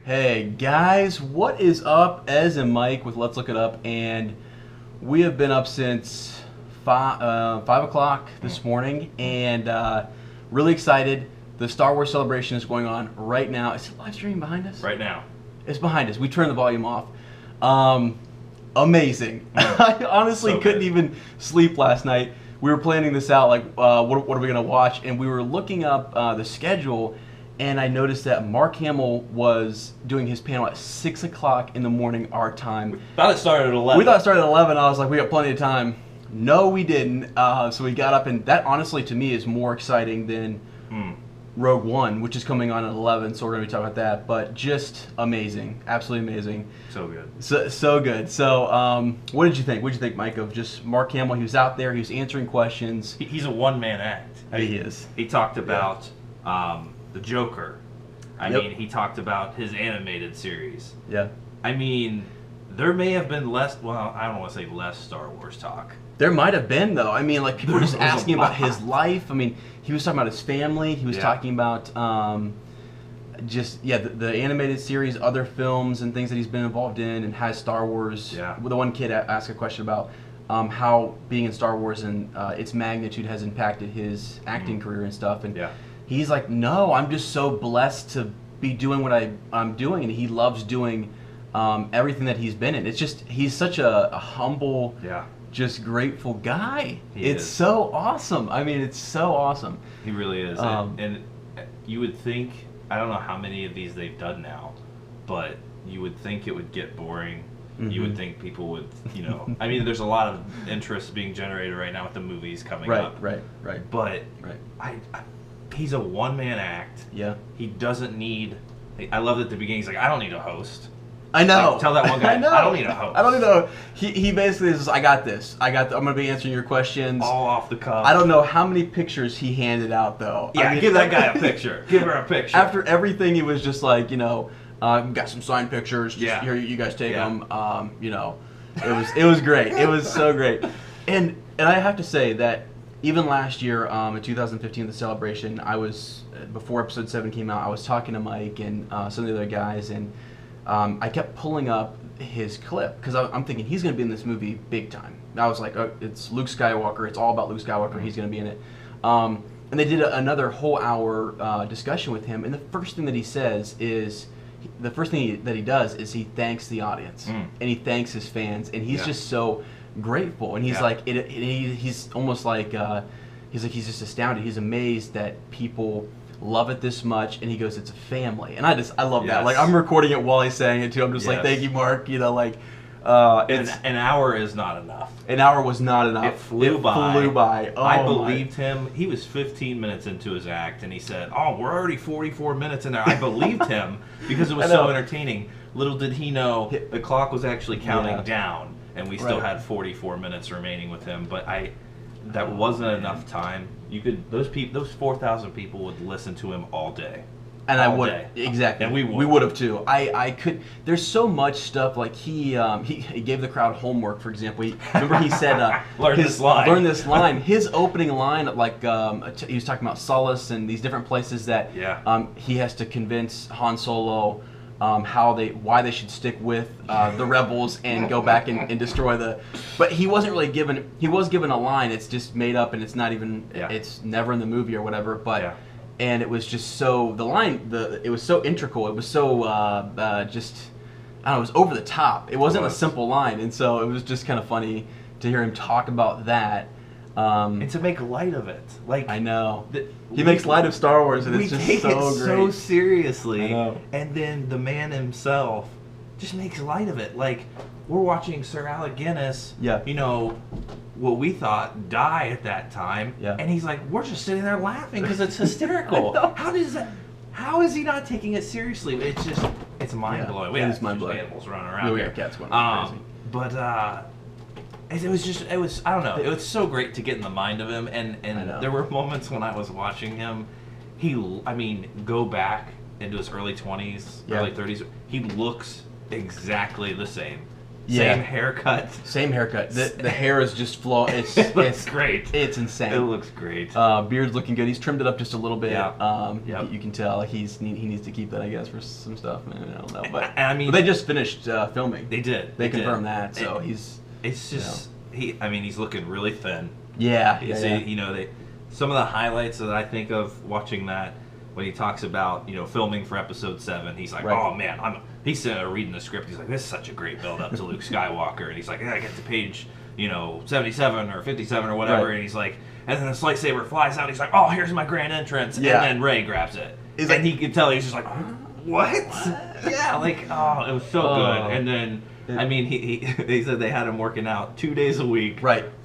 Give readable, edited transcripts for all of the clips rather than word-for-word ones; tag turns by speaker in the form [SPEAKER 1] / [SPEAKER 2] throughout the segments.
[SPEAKER 1] Hey guys, what is up? Ez and Mike with Let's Look It Up, and we have been up since 5 o'clock this morning, and really excited. The Star Wars celebration is going on right now. Is it live streaming behind us?
[SPEAKER 2] Right now.
[SPEAKER 1] It's behind us. We turned the volume off. Amazing. I honestly couldn't even sleep last night. We were planning this out, like what are we going to watch, and we were looking up the schedule, and I noticed that Mark Hamill was doing his panel at 6 o'clock in the morning our time.
[SPEAKER 2] We thought it started at 11.
[SPEAKER 1] We thought it started at 11. I was like, we got plenty of time. No, we didn't. So we got up, and that honestly to me is more exciting than Rogue One, which is coming on at 11, so we're going to be talking about that. But just amazing. Absolutely amazing.
[SPEAKER 2] So good.
[SPEAKER 1] So good. So what did you think? What did you think, Mike, of just Mark Hamill? He was out there. He was answering questions.
[SPEAKER 2] He's a one-man act.
[SPEAKER 1] He is.
[SPEAKER 2] He talked about the Joker. I mean, he talked about his animated series.
[SPEAKER 1] Yeah.
[SPEAKER 2] I mean, there may have been less, well, I don't want to say less Star Wars talk.
[SPEAKER 1] There might have been, though. I mean, like, people were just asking about his life. I mean, he was talking about his family. He was talking about the animated series, other films and things that he's been involved in, and has Star Wars.
[SPEAKER 2] Yeah.
[SPEAKER 1] The one kid asked a question about how being in Star Wars and its magnitude has impacted his acting career and stuff. And he's like, no, I'm just so blessed to be doing what I'm doing, and he loves doing everything that he's been in. It's just, he's such a humble, just grateful guy. It's so awesome. I mean, it's so awesome.
[SPEAKER 2] He really is. And you would think, I don't know how many of these they've done now, but you would think it would get boring. Mm-hmm. You would think people would, I mean, there's a lot of interest being generated right now with the movies coming up. Right. But he's a one-man act. Yeah. He doesn't need, I love that at the beginning he's like, I don't need a host.
[SPEAKER 1] I know.
[SPEAKER 2] Like, tell that one guy, I don't need a host.
[SPEAKER 1] I don't need a. He basically is. I got this. I'm gonna be answering your questions.
[SPEAKER 2] All off the cuff.
[SPEAKER 1] I don't know how many pictures he handed out though.
[SPEAKER 2] Yeah, I mean, give that guy a picture. Give her a picture.
[SPEAKER 1] After everything, he was just like, got some signed pictures. Just here, you guys take them. It was great. It was so great. And I have to say that even last year, in 2015, the celebration, I was before Episode 7 came out. I was talking to Mike and some of the other guys, and I kept pulling up his clip because I'm thinking he's going to be in this movie big time. I was like, it's Luke Skywalker. It's all about Luke Skywalker. He's going to be in it. And they did another whole hour discussion with him. And the first thing that he says is, the first thing that he does is he thanks the audience and he thanks his fans, and he's just so grateful. And he's like, he's almost like, he's just astounded. He's amazed that people love it this much, and he goes, it's a family. And I love that. Like, I'm recording it while he's saying it too. I'm just like, thank you, Mark.
[SPEAKER 2] An hour is not enough.
[SPEAKER 1] An hour was not enough.
[SPEAKER 2] It flew by.
[SPEAKER 1] Oh,
[SPEAKER 2] I believed him. He was 15 minutes into his act, and he said, we're already 44 minutes in there. I believed him because it was so entertaining. Little did he know the clock was actually counting down, and we still had 44 minutes remaining with him. But that wasn't enough time. Those 4,000 people would listen to him all day.
[SPEAKER 1] And I would, exactly.
[SPEAKER 2] And we
[SPEAKER 1] would have too. I could. There's so much stuff. Like he gave the crowd homework. For example, remember he said,
[SPEAKER 2] learn this line.
[SPEAKER 1] His opening line, like he was talking about Solace and these different places that he has to convince Han Solo why they should stick with the rebels and go back and destroy the. But he wasn't really given. He was given a line. It's just made up, and it's not even. It's never in the movie or whatever. But. And it was just so, it was so integral. It was so, just, I don't know, it was over the top. It wasn't a simple line. And so it was just kind of funny to hear him talk about that.
[SPEAKER 2] And to make light of it. Like,
[SPEAKER 1] I know. He makes light of Star Wars, and it's just so great.
[SPEAKER 2] We take it so seriously.
[SPEAKER 1] I know.
[SPEAKER 2] And then the man himself just makes light of it. Like, we're watching Sir Alec Guinness, what we thought die at that time, and he's like, we're just sitting there laughing because it's hysterical. How is he not taking it seriously? It's mind blowing. We have mind-blowing animals running around.
[SPEAKER 1] We have cats going crazy.
[SPEAKER 2] But it was I don't know. It was so great to get in the mind of him, and there were moments when I was watching him. Go back into his early 20s, early 30s. He looks exactly the same Same haircut.
[SPEAKER 1] Same haircut. The hair is just flawless.
[SPEAKER 2] It's great.
[SPEAKER 1] It's insane.
[SPEAKER 2] It looks great.
[SPEAKER 1] Beard's looking good. He's trimmed it up just a little bit.
[SPEAKER 2] Yeah.
[SPEAKER 1] You can tell he needs to keep that, I guess, for some stuff. I don't know, but
[SPEAKER 2] I mean,
[SPEAKER 1] they just finished filming.
[SPEAKER 2] They did.
[SPEAKER 1] They confirmed that. So
[SPEAKER 2] It's just he's looking really thin.
[SPEAKER 1] Yeah.
[SPEAKER 2] Some of the highlights that I think of watching that, when he talks about filming for episode 7, he's like, oh man, he's reading the script. He's like, this is such a great build up to Luke Skywalker, and he's like, I get to page 77 or 57 or whatever, and he's like, and then the lightsaber flies out. He's like, oh, here's my grand entrance, and then Rey grabs it, and he can tell he's just like, what? Yeah, like, oh, it was so good. And then I mean, he said they had him working out 2 days a week,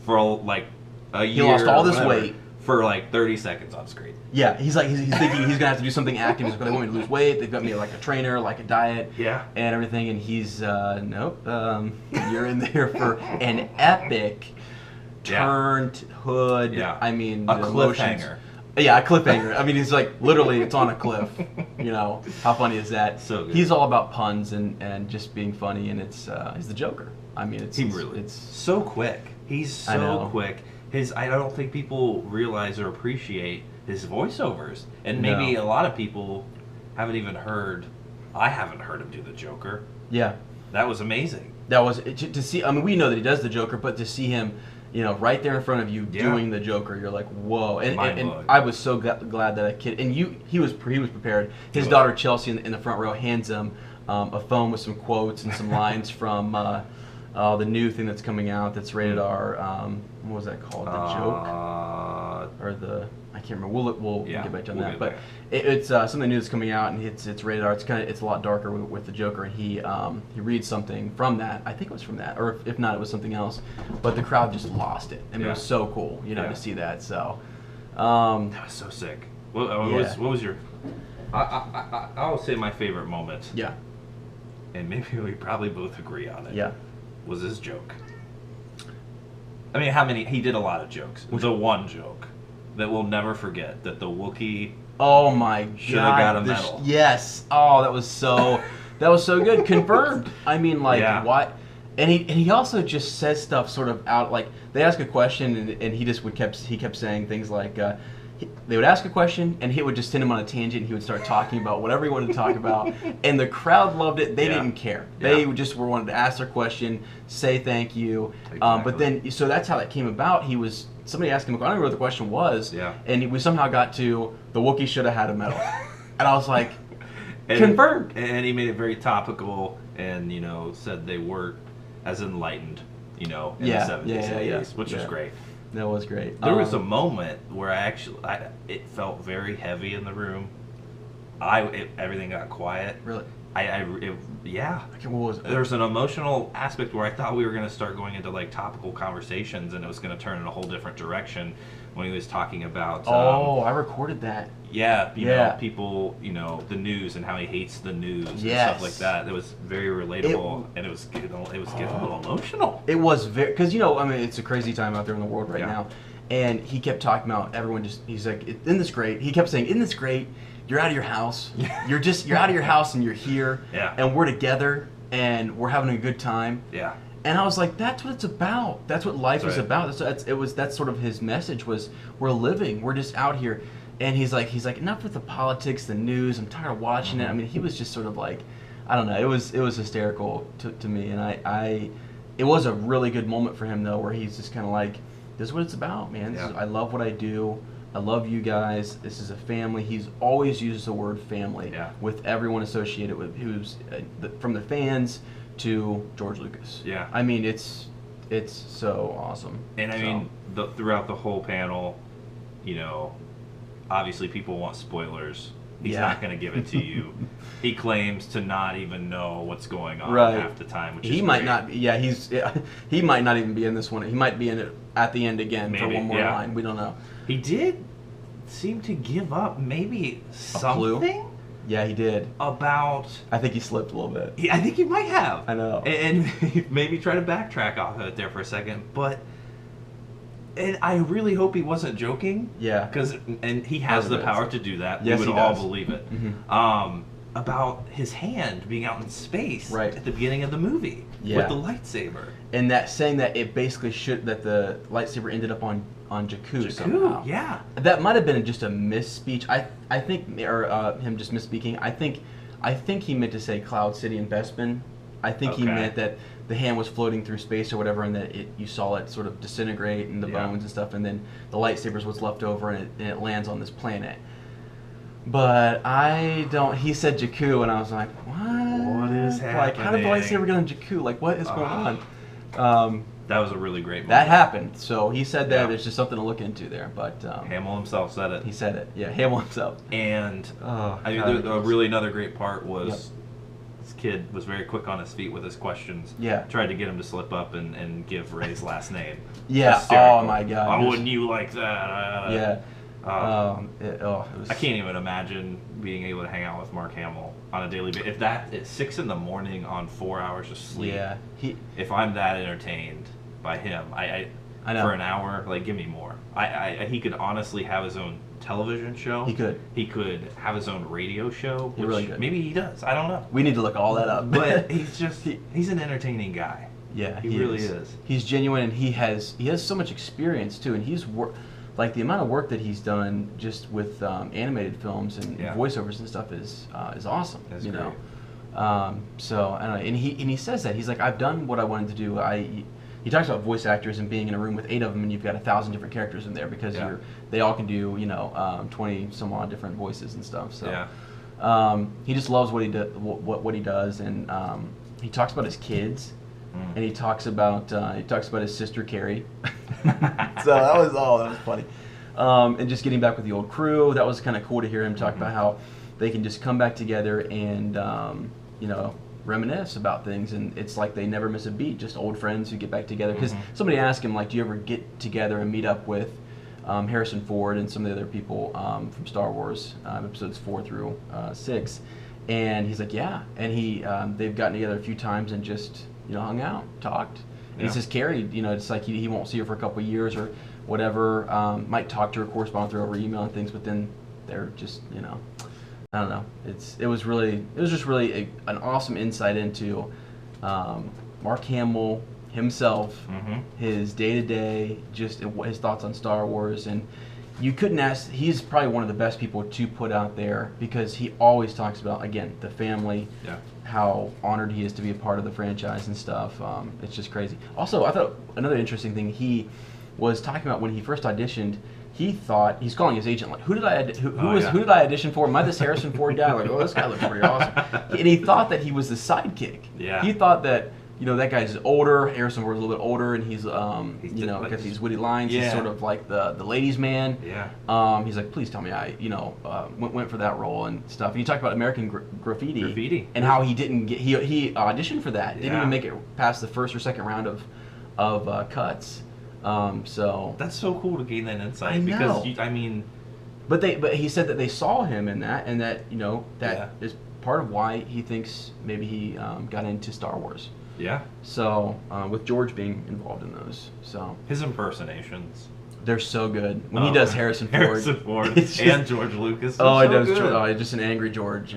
[SPEAKER 2] for like a year.
[SPEAKER 1] He lost all this weight
[SPEAKER 2] for like 30 seconds on screen.
[SPEAKER 1] Yeah, he's thinking he's gonna have to do something active. He's like, they want me to lose weight. They've got me like a trainer, like a diet, and everything. And he's nope. You're in there for an epic turned hood.
[SPEAKER 2] Yeah.
[SPEAKER 1] I mean,
[SPEAKER 2] a cliffhanger.
[SPEAKER 1] Yeah, a cliffhanger. I mean, he's like literally, it's on a cliff. How funny is that?
[SPEAKER 2] So good.
[SPEAKER 1] He's all about puns and just being funny, and he's the Joker. I mean, it's
[SPEAKER 2] so quick. He's so quick. I don't think people realize or appreciate his voiceovers, and maybe a lot of people haven't even heard. I haven't heard him do the Joker.
[SPEAKER 1] Yeah,
[SPEAKER 2] that was amazing.
[SPEAKER 1] That was to see. I mean, we know that he does the Joker, but to see him, right there in front of you doing the Joker, you're like, whoa! And I was so glad that a kid, and he was prepared. His daughter Chelsea in the front row hands him a phone with some quotes and some lines from the new thing that's coming out that's rated R. What was that called? The Joke or the I can't remember. We'll get back to that. But it's something new that's coming out, and it's rated R. It's a lot darker with the Joker, and he reads something from that. I think it was from that, or if not, it was something else. But the crowd just lost it, and it was so cool, to see that. So
[SPEAKER 2] that was so sick. What was your? I'll say my favorite moment.
[SPEAKER 1] Yeah.
[SPEAKER 2] And maybe we probably both agree on it.
[SPEAKER 1] Yeah.
[SPEAKER 2] Was his joke. I mean, he did a lot of jokes. The one joke that we'll never forget, that the Wookiee should have got a medal.
[SPEAKER 1] Yes. Oh, that was so good. Confirmed. I mean, like, what? And he also just says stuff sort of out, like, they ask a question, and he kept saying things like, they would ask a question, and he would just send him on a tangent, and he would start talking about whatever he wanted to talk about, and the crowd loved it. They didn't care. They just wanted to ask their question, say thank you. Exactly. But then, so that's how that came about. Somebody asked him, I don't know what the question was, and we somehow got to, the Wookiee should have had a medal. And I was like, confirmed.
[SPEAKER 2] And he made it very topical, and, said they weren't as enlightened, in the 70s and 80s, which was great.
[SPEAKER 1] That was great.
[SPEAKER 2] There was a moment where it felt very heavy in the room. Everything got quiet.
[SPEAKER 1] Really?
[SPEAKER 2] Yeah.
[SPEAKER 1] Okay, what was it?
[SPEAKER 2] There was an emotional aspect where I thought we were going to start going into like topical conversations, and it was going to turn in a whole different direction when he was talking about.
[SPEAKER 1] I recorded that.
[SPEAKER 2] Yeah, you know, people, the news and how he hates the news and stuff like that. It was very relatable, and it was getting a little emotional.
[SPEAKER 1] It was very, because it's a crazy time out there in the world right now, and he kept talking about everyone he's like, isn't this great? He kept saying, isn't this great? You're out of your house. You're out of your house and you're here, and we're together and we're having a good time.
[SPEAKER 2] Yeah.
[SPEAKER 1] And I was like, that's what it's about. That's what life is about. That's sort of his message was, we're living. We're just out here. And he's like, enough with the politics, the news. I'm tired of watching it. I mean, he was just sort of like, I don't know. It was hysterical to me, and it was a really good moment for him though, where he's just kind of like, this is what it's about, man. I love what I do. I love you guys. This is a family. He's always used the word family with everyone associated with, who's from the fans to George Lucas.
[SPEAKER 2] Yeah.
[SPEAKER 1] I mean, it's so awesome.
[SPEAKER 2] And I mean, throughout the whole panel, obviously people want spoilers. He's not going to give it to you. He claims to not even know what's going on half the time, which he
[SPEAKER 1] might not. Yeah, he might not even be in this one. He might be in it at the end again for one more line. We don't know.
[SPEAKER 2] He did seem to give up maybe something.
[SPEAKER 1] Yeah, he did.
[SPEAKER 2] About.
[SPEAKER 1] I think he slipped a little bit.
[SPEAKER 2] I think he might have.
[SPEAKER 1] I know.
[SPEAKER 2] And maybe try to backtrack off of it there for a second, but. And I really hope he wasn't joking.
[SPEAKER 1] Yeah.
[SPEAKER 2] And he has the power to do that.
[SPEAKER 1] Yes,
[SPEAKER 2] we would all believe it.
[SPEAKER 1] Mm-hmm.
[SPEAKER 2] About his hand being out in space
[SPEAKER 1] at
[SPEAKER 2] the beginning of the movie. with the lightsaber.
[SPEAKER 1] And that saying that it basically that the lightsaber ended up on Jakku somehow.
[SPEAKER 2] Yeah.
[SPEAKER 1] That might have been just a misspeech. I think, or him just misspeaking. I think he meant to say Cloud City and Bespin. I think he meant that the hand was floating through space or whatever, and that you saw it sort of disintegrate and the bones and stuff, and then the lightsaber's what's left over, and it lands on this planet. But he said Jakku, and I was like, what?
[SPEAKER 2] What is happening?
[SPEAKER 1] Like, how did the lightsaber get on Jakku? Like, what is going on?
[SPEAKER 2] That was a really great moment.
[SPEAKER 1] That happened. So he said that. There's just something to look into there. But
[SPEAKER 2] Hamill himself said it.
[SPEAKER 1] He said it. Yeah, Hamill himself.
[SPEAKER 2] And really another great part was this kid was very quick on his feet with his questions.
[SPEAKER 1] Yeah.
[SPEAKER 2] Tried to get him to slip up and give Rey's last name.
[SPEAKER 1] Yeah.
[SPEAKER 2] Hysterical.
[SPEAKER 1] Oh my God.
[SPEAKER 2] Why wouldn't you like that?
[SPEAKER 1] Yeah.
[SPEAKER 2] It was, I can't even imagine being able to hang out with Mark Hamill on a daily basis. If that at 6 a.m. on 4 hours of sleep.
[SPEAKER 1] Yeah.
[SPEAKER 2] If I'm that entertained by him, I know. For an hour, like, give me more. He could honestly have his own television show.
[SPEAKER 1] He could.
[SPEAKER 2] He could have his own radio show.
[SPEAKER 1] He really could.
[SPEAKER 2] Maybe he does. I don't know.
[SPEAKER 1] We need to look all that up.
[SPEAKER 2] But he's an entertaining guy.
[SPEAKER 1] Yeah,
[SPEAKER 2] he really is.
[SPEAKER 1] He's genuine, and he has so much experience too, and he's like the amount of work that he's done just with animated films and voiceovers and stuff is awesome.
[SPEAKER 2] That's
[SPEAKER 1] you
[SPEAKER 2] great.
[SPEAKER 1] know. So I don't know, and he says that he's like, I've done what I wanted to do. He talks about voice actors and being in a room with 8 of them, and you've got 1,000 different characters in there because they all can do 20 some odd different voices and stuff. So he just loves what he does, and he talks about his kids, and he talks about his sister Carrie. So that was funny, and just getting back with the old crew. That was kind of cool to hear him talk about how they can just come back together and reminisce about things, and it's like they never miss a beat, just old friends who get back together. Because somebody asked him, like, do you ever get together and meet up with Harrison Ford and some of the other people from Star Wars, episodes 4 through 6, and he's like, yeah, and they've gotten together a few times and just hung out, talked. And he says Carrie, it's like he won't see her for a couple of years or whatever, might talk to her, correspond with her over email and things, but then they're just I don't know. It was just really an awesome insight into Mark Hamill himself, his day-to-day, just his thoughts on Star Wars. And you couldn't ask. He's probably one of the best people to put out there because he always talks about, again, the family, how honored he is to be a part of the franchise and stuff. It's just crazy. Also, I thought another interesting thing, he was talking about when he first auditioned. He thought he's calling his agent like, who did I audition for? Am I this Harrison Ford guy? Like, oh, this guy looks pretty awesome. And he thought that he was the sidekick.
[SPEAKER 2] Yeah.
[SPEAKER 1] He thought that that guy's older. Harrison Ford's a little bit older, and he's got these witty lines. He's sort of like the ladies' man.
[SPEAKER 2] Yeah.
[SPEAKER 1] He's like, please tell me I went for that role and stuff. And he talked about American Graffiti and how he didn't get he auditioned for that. Didn't even make it past the first or second round of cuts. So
[SPEAKER 2] that's so cool to gain that insight.
[SPEAKER 1] I know.
[SPEAKER 2] Because
[SPEAKER 1] but he said that they saw him in that, and that that is part of why he thinks maybe he got into Star Wars.
[SPEAKER 2] Yeah.
[SPEAKER 1] So with George being involved in those, so
[SPEAKER 2] his impersonations,
[SPEAKER 1] they're so good when he does Harrison Ford,
[SPEAKER 2] and George Lucas.
[SPEAKER 1] He does. Just an angry George,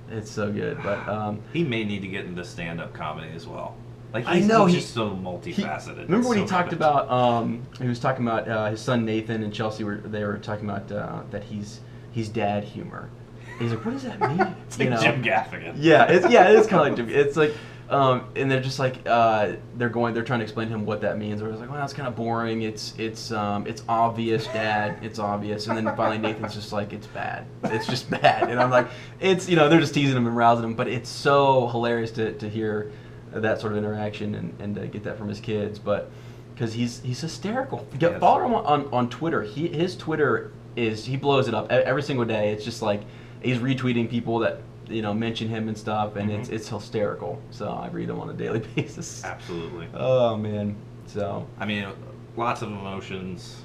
[SPEAKER 1] it's so good. But
[SPEAKER 2] he may need to get into stand-up comedy as well. Like
[SPEAKER 1] I know
[SPEAKER 2] he's just so multifaceted.
[SPEAKER 1] Remember when he talked about? He was talking about his son Nathan and Chelsea. They were talking about that he's dad humor. He's like, what does that mean?
[SPEAKER 2] It's like Jim Gaffigan.
[SPEAKER 1] Yeah, it is kind of like Jim. It's like, and they're just like they're trying to explain to him what that means. Or it's like, well, that's kind of boring. It's obvious, Dad. It's obvious. And then finally Nathan's just like, it's bad. It's just bad. And I'm like, it's they're just teasing him and rousing him. But it's so hilarious to hear that sort of interaction and get that from his kids, but because he's hysterical. Follow him on Twitter. His Twitter he blows it up every single day. It's just like he's retweeting people that mention him and stuff, and it's hysterical. So I read him on a daily basis.
[SPEAKER 2] Absolutely.
[SPEAKER 1] Oh man. So
[SPEAKER 2] I mean, lots of emotions.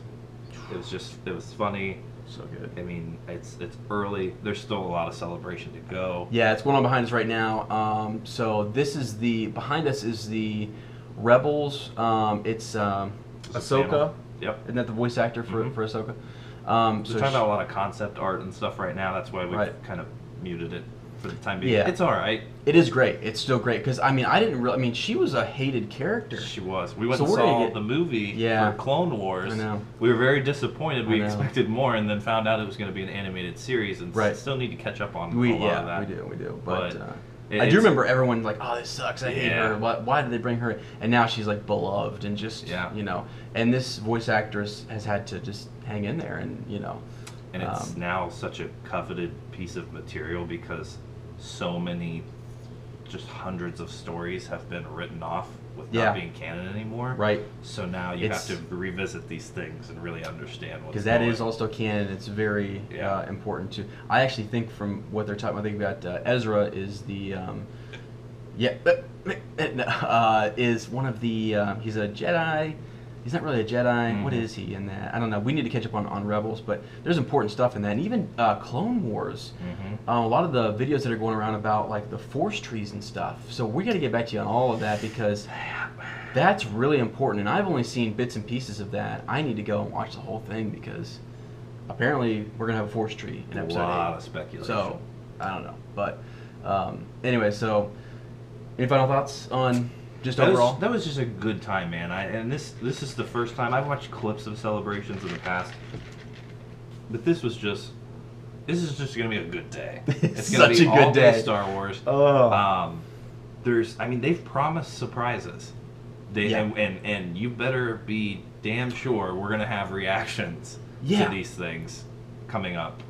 [SPEAKER 2] It was funny.
[SPEAKER 1] So good.
[SPEAKER 2] I mean, it's early. There's still a lot of celebration to go.
[SPEAKER 1] Yeah, it's going on behind us right now. So this is behind us is the Rebels. It's Ahsoka.
[SPEAKER 2] Yep.
[SPEAKER 1] Isn't that the voice actor for Ahsoka?
[SPEAKER 2] So talking about a lot of concept art and stuff right now. That's why we kind of muted it. for the time being.
[SPEAKER 1] Yeah.
[SPEAKER 2] It's all right.
[SPEAKER 1] It is great. It's still great because I didn't really. She was a hated character.
[SPEAKER 2] She was. We went and saw the movie for Clone Wars.
[SPEAKER 1] I know.
[SPEAKER 2] We were very disappointed. We expected more, and then found out it was going to be an animated series, and still need to catch up on a lot of that.
[SPEAKER 1] We do. But
[SPEAKER 2] I
[SPEAKER 1] do remember everyone like, oh, this sucks. I hate her. Why did they bring her? And now she's like beloved and just And this voice actress has had to just hang in there, and
[SPEAKER 2] And it's now such a coveted piece of material because so many, just hundreds of stories have been written off with not being canon anymore.
[SPEAKER 1] Right.
[SPEAKER 2] So now you have to revisit these things and really understand what's
[SPEAKER 1] because that is also canon. It's very important to. I actually think from what they're talking about, I think about Ezra is the is one of the he's a Jedi. He's not really a Jedi. Mm-hmm. What is he in that? I don't know. We need to catch up on Rebels, but there's important stuff in that. And even Clone Wars, a lot of the videos that are going around about like the Force trees and stuff. So we got to get back to you on all of that because that's really important. And I've only seen bits and pieces of that. I need to go and watch the whole thing because apparently we're going to have a Force tree in episode 8.
[SPEAKER 2] A lot of speculation.
[SPEAKER 1] So, I don't know. But anyway, so any final thoughts on... overall,
[SPEAKER 2] that was just a good time, man. And this is the first time I've watched clips of celebrations in the past, but this is just gonna be a good day. It's gonna be all day Star Wars.
[SPEAKER 1] Oh.
[SPEAKER 2] They've promised surprises. And you better be damn sure we're gonna have reactions to these things coming up.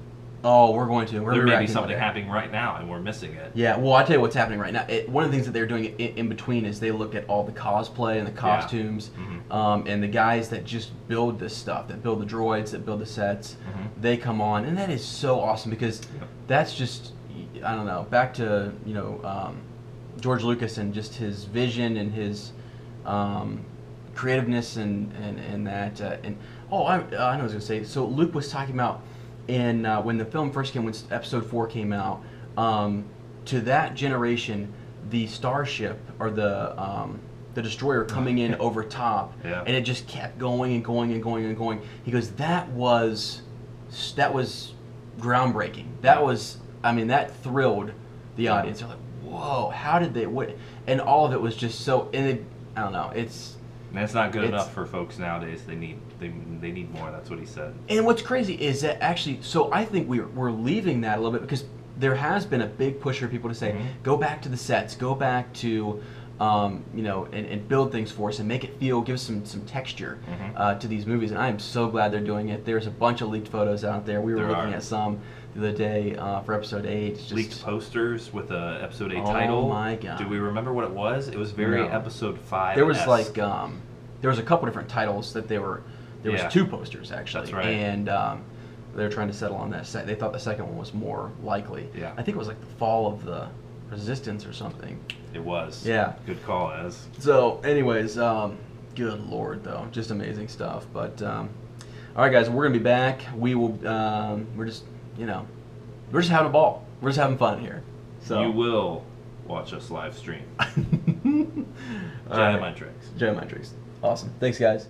[SPEAKER 1] Oh, we're going to.
[SPEAKER 2] There may be something happening right now, and we're missing it.
[SPEAKER 1] Yeah, well, I'll tell you what's happening right now. One of the things that they're doing in between is they look at all the cosplay and the costumes, and the guys that just build this stuff, that build the droids, that build the sets, they come on, and that is so awesome because that's just, I don't know, back to, George Lucas and just his vision and his creativeness and that. I know what I was going to say. So Luke was talking about, and when the film first came, when Episode 4 came out, to that generation, the starship or the destroyer coming in over top, and it just kept going and going and going and going. He goes, that was groundbreaking. That was, that thrilled the audience. They're like, whoa, how did they? What? And all of it was just so. And I don't know. It's
[SPEAKER 2] not good enough for folks nowadays. They need more. That's what he said.
[SPEAKER 1] And what's crazy is that actually, so I think we're leaving that a little bit because there has been a big push for people to say, go back to the sets, go back to, and build things for us and make it feel, give us some texture to these movies. And I am so glad they're doing it. There's a bunch of leaked photos out there. We were looking at some the other day for Episode 8. It's just
[SPEAKER 2] leaked posters with a Episode 8 title. Oh my god! Do we remember what it was? It was very Episode 5.
[SPEAKER 1] There was there was a couple different titles that there was 2 posters actually.
[SPEAKER 2] That's right.
[SPEAKER 1] And they were trying to settle on that. They thought the second one was more likely.
[SPEAKER 2] Yeah.
[SPEAKER 1] I think it was like the Fall of the Resistance or something.
[SPEAKER 2] It was.
[SPEAKER 1] Yeah.
[SPEAKER 2] Good call, Ez.
[SPEAKER 1] So, anyways, good lord though, just amazing stuff. But all right, guys, we're gonna be back. We will. We're just having a ball. We're just having fun here. So
[SPEAKER 2] you will watch us live stream. Jedi Mind Tricks.
[SPEAKER 1] Jedi Mind Tricks. Awesome. Thanks, guys.